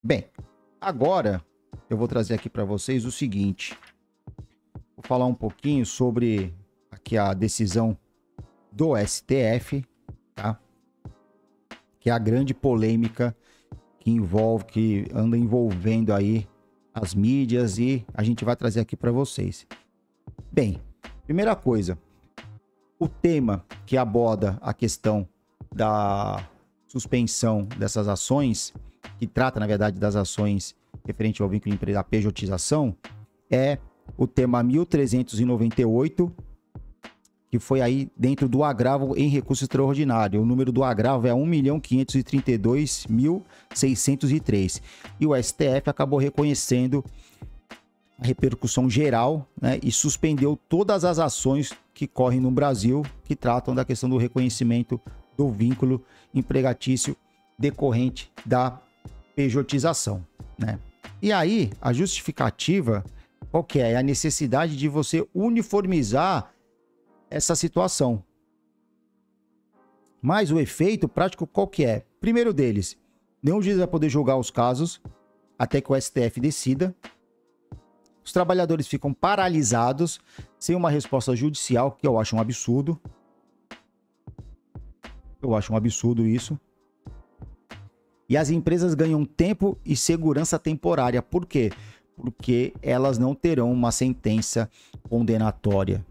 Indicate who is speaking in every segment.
Speaker 1: Bem, agora eu vou trazer aqui para vocês o seguinte. Vou falar um pouquinho sobre aqui a decisão do STF, tá? Que é a grande polêmica que anda envolvendo aí as mídias e a gente vai trazer aqui para vocês. Bem, primeira coisa, o tema que aborda a questão da suspensão dessas ações, que trata, na verdade, das ações referente ao vínculo empresarial, da pejotização, é o tema 1398, que foi aí dentro do agravo em recurso extraordinário. O número do agravo é 1.532.603. E o STF acabou reconhecendo a repercussão geral, né, e suspendeu todas as ações que correm no Brasil que tratam da questão do reconhecimento do vínculo empregatício decorrente da pejotização, né? E aí, a justificativa, qual que é? É a necessidade de você uniformizar essa situação. Mas o efeito prático qual que é? Primeiro deles, nenhum juiz vai poder julgar os casos até que o STF decida. Os trabalhadores ficam paralisados sem uma resposta judicial, que eu acho um absurdo. Eu acho um absurdo isso. E as empresas ganham tempo e segurança temporária. Por quê? Porque elas não terão uma sentença condenatória.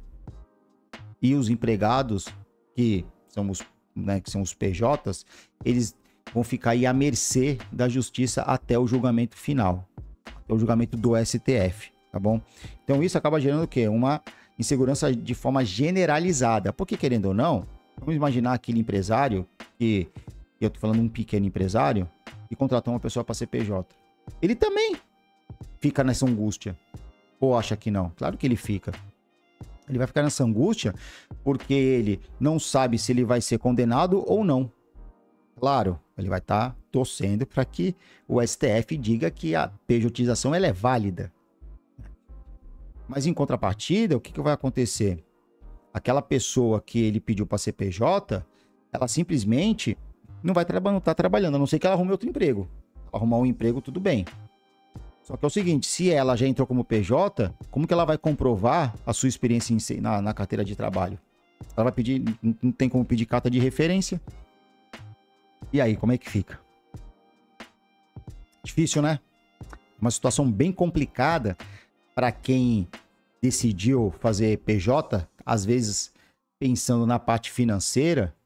Speaker 1: E os empregados, que são os PJs, eles vão ficar aí à mercê da justiça até o julgamento final. Até o julgamento do STF, tá bom? Então isso acaba gerando o quê? Uma insegurança de forma generalizada. Porque, querendo ou não, vamos imaginar aquele empresário que eu tô falando um pequeno empresário, que contratou uma pessoa para ser PJ. Ele também fica nessa angústia. Ou acha que não? Claro que ele fica. Ele vai ficar nessa angústia porque ele não sabe se ele vai ser condenado ou não. Claro, ele vai estar torcendo para que o STF diga que a pejotização ela é válida. Mas em contrapartida, o que vai acontecer? Aquela pessoa que ele pediu para ser PJ, ela simplesmente não vai estar trabalhando, a não ser que ela arrume outro emprego. Arrumar um emprego, tudo bem. Só que é o seguinte, se ela já entrou como PJ, como que ela vai comprovar a sua experiência na carteira de trabalho? Ela vai pedir, não tem como pedir carta de referência. E aí, como é que fica? Difícil, né? Uma situação bem complicada para quem decidiu fazer PJ, às vezes pensando na parte financeira,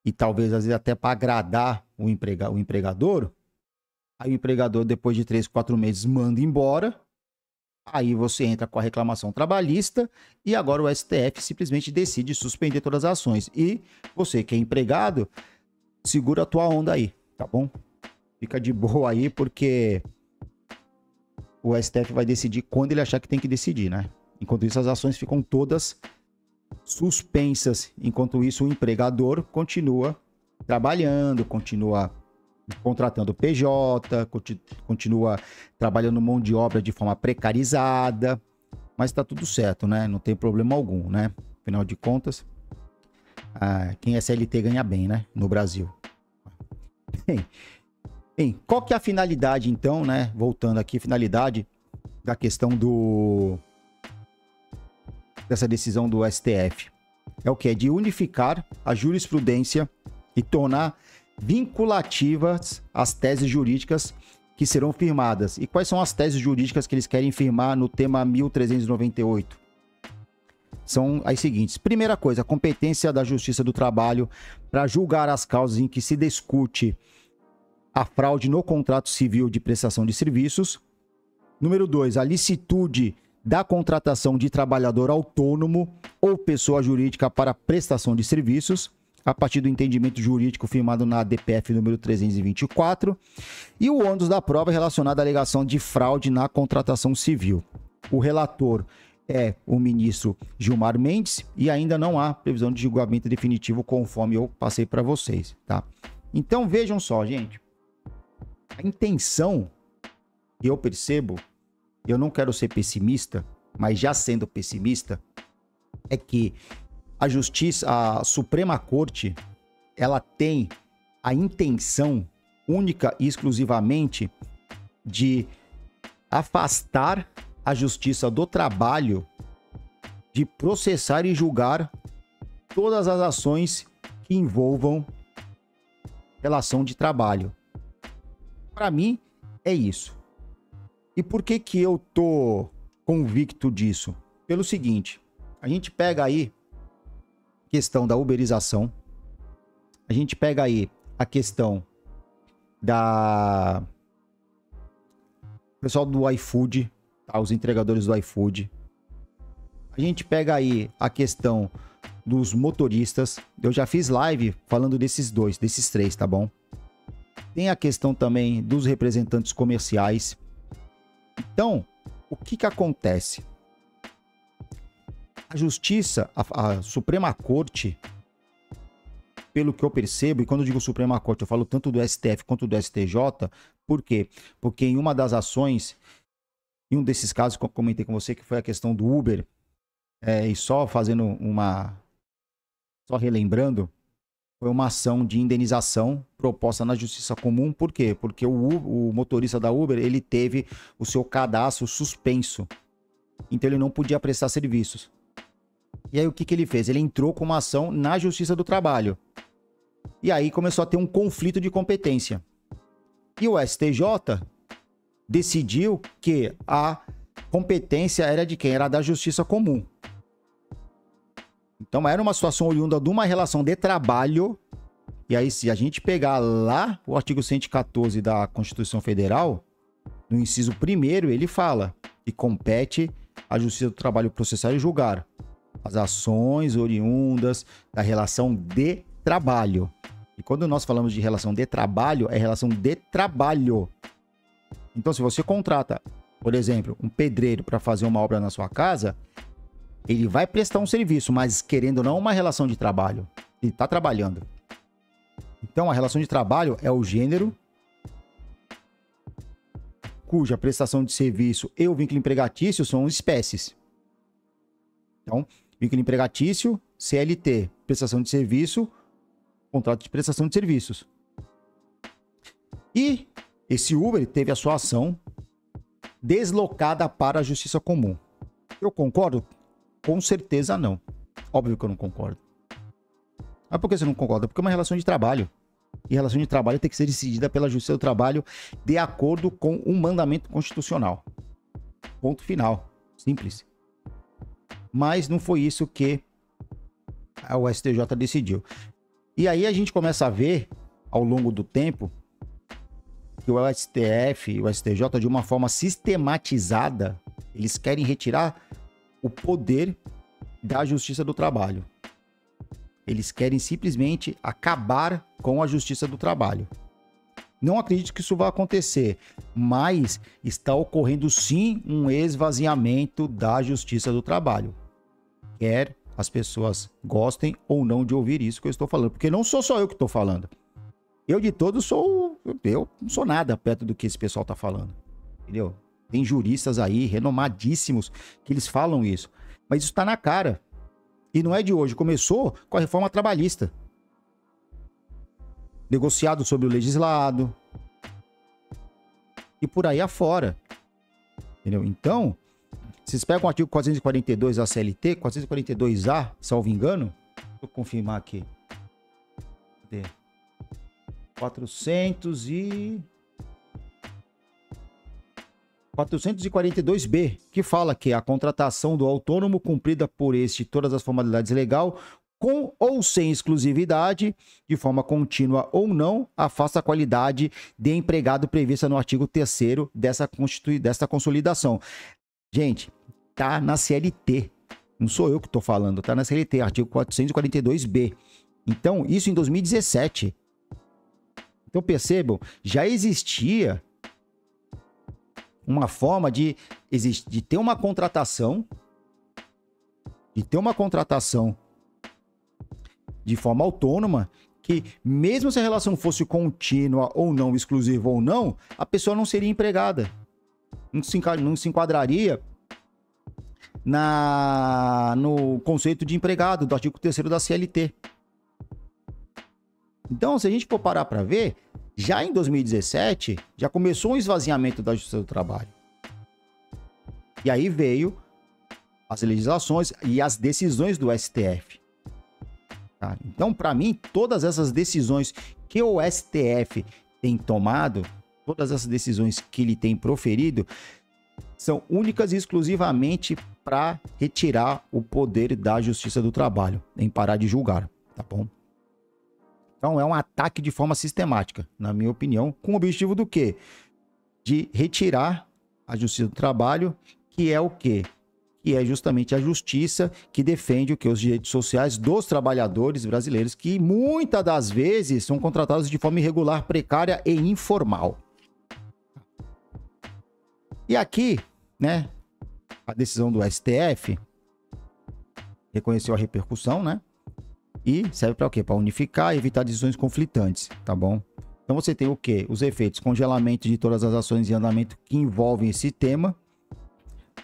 Speaker 1: e talvez às vezes até para agradar o empregador. Aí o empregador, depois de 3, 4 meses, manda embora. Aí você entra com a reclamação trabalhista e agora o STF simplesmente decide suspender todas as ações. E você que é empregado, segura a tua onda aí, tá bom? Fica de boa aí, porque o STF vai decidir quando ele achar que tem que decidir, né? Enquanto isso, as ações ficam todas suspensas. Enquanto isso, o empregador continua trabalhando, continua contratando PJ, continua trabalhando mão de obra de forma precarizada, mas tá tudo certo, né? Não tem problema algum, né? Afinal de contas, quem é CLT ganha bem, né? No Brasil. Bem, qual que é a finalidade, então, né? Voltando aqui, finalidade da questão dessa decisão do STF. É o que? É de unificar a jurisprudência e tornar vinculativas as teses jurídicas que serão firmadas. E quais são as teses jurídicas que eles querem firmar no tema 1398? São as seguintes. Primeira coisa, a competência da Justiça do Trabalho para julgar as causas em que se discute a fraude no contrato civil de prestação de serviços. Número 2, a licitude da contratação de trabalhador autônomo ou pessoa jurídica para prestação de serviços, a partir do entendimento jurídico firmado na DPF número 324, e o ônus da prova relacionado à alegação de fraude na contratação civil. O relator é o ministro Gilmar Mendes e ainda não há previsão de julgamento definitivo, conforme eu passei para vocês, tá? Então vejam só, gente, a intenção que eu percebo, eu não quero ser pessimista, mas já sendo pessimista, é que a Suprema Corte, ela tem a intenção única e exclusivamente de afastar a Justiça do Trabalho de processar e julgar todas as ações que envolvam relação de trabalho. Para mim, é isso. E por que que eu tô convicto disso? Pelo seguinte, a gente pega aí a questão da uberização, a gente pega aí a questão da pessoal do iFood, tá? Os entregadores do iFood. A gente pega aí a questão dos motoristas. Eu já fiz live falando desses três, tá bom? Tem a questão também dos representantes comerciais. Então, o que que acontece? A Justiça, a Suprema Corte, pelo que eu percebo, e quando eu digo Suprema Corte, eu falo tanto do STF quanto do STJ, por quê? Porque em uma das ações, em um desses casos que eu comentei com você, que foi a questão do Uber, e só relembrando, foi uma ação de indenização proposta na Justiça Comum. Por quê? Porque o motorista da Uber, ele teve o seu cadastro suspenso. Então ele não podia prestar serviços. E aí o que que ele fez? Ele entrou com uma ação na Justiça do Trabalho. E aí começou a ter um conflito de competência. E o STJ decidiu que a competência era de quem? Era da Justiça Comum. Então era uma situação oriunda de uma relação de trabalho. E aí, se a gente pegar lá o artigo 114 da Constituição Federal, no inciso 1º, ele fala que compete à Justiça do Trabalho processar e julgar as ações oriundas da relação de trabalho. E quando nós falamos de relação de trabalho, é relação de trabalho. Então, se você contrata, por exemplo, um pedreiro para fazer uma obra na sua casa, ele vai prestar um serviço, mas querendo ou não, uma relação de trabalho. Ele está trabalhando. Então, a relação de trabalho é o gênero cuja prestação de serviço e o vínculo empregatício são espécies. Então, vínculo empregatício, CLT, prestação de serviço, contrato de prestação de serviços. E esse Uber teve a sua ação deslocada para a Justiça Comum. Eu concordo? Com certeza não. Óbvio que eu não concordo. Mas por que você não concorda? Porque é uma relação de trabalho. E relação de trabalho tem que ser decidida pela Justiça do Trabalho de acordo com um mandamento constitucional. Ponto final. Simples. Mas não foi isso que o STJ decidiu. E aí a gente começa a ver, ao longo do tempo, que o STF e o STJ, de uma forma sistematizada, eles querem retirar o poder da Justiça do Trabalho. Eles querem simplesmente acabar com a Justiça do Trabalho. Não acredito que isso vá acontecer, mas está ocorrendo sim um esvaziamento da Justiça do Trabalho. Quer as pessoas gostem ou não de ouvir isso que eu estou falando, porque não sou só eu que estou falando. Eu de todos eu não sou nada perto do que esse pessoal está falando, entendeu? Tem juristas aí renomadíssimos que eles falam isso, mas isso está na cara. E não é de hoje, começou com a reforma trabalhista. Negociado sobre o legislado. E por aí afora. Entendeu? Então, vocês pegam o artigo 442 da CLT, 442A, salvo engano. Deixa eu confirmar aqui. Cadê? 442B, que fala que a contratação do autônomo cumprida por este todas as formalidades legal, com ou sem exclusividade, de forma contínua ou não, afasta a qualidade de empregado prevista no artigo 3º desta consolidação. Gente, tá na CLT. Não sou eu que estou falando, tá na CLT, artigo 442B. Então, isso em 2017. Então, percebam, já existia uma forma de ter uma contratação, de forma autônoma, que mesmo se a relação fosse contínua ou não, exclusiva ou não, a pessoa não seria empregada. Não se enquadraria no conceito de empregado do artigo 3º da CLT. Então, se a gente for parar para ver, Já em 2017, já começou um esvaziamento da Justiça do Trabalho. E aí veio as legislações e as decisões do STF. Tá? Então, para mim, todas essas decisões que o STF tem tomado, todas essas decisões que ele tem proferido, são únicas e exclusivamente para retirar o poder da Justiça do Trabalho, em parar de julgar, tá bom? Então, é um ataque de forma sistemática, na minha opinião, com o objetivo do quê? De retirar a Justiça do Trabalho, que é o quê? Que é justamente a justiça que defende o que? Os direitos sociais dos trabalhadores brasileiros, que muitas das vezes são contratados de forma irregular, precária e informal. E aqui, né, a decisão do STF reconheceu a repercussão, né? E serve para o quê? Para unificar e evitar decisões conflitantes, tá bom? Então você tem o quê? Os efeitos, congelamento de todas as ações em andamento que envolvem esse tema.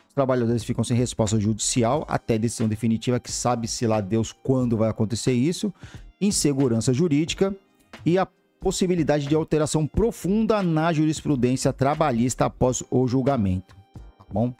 Speaker 1: Os trabalhadores ficam sem resposta judicial até decisão definitiva, que sabe-se lá Deus quando vai acontecer isso. Insegurança jurídica e a possibilidade de alteração profunda na jurisprudência trabalhista após o julgamento, tá bom?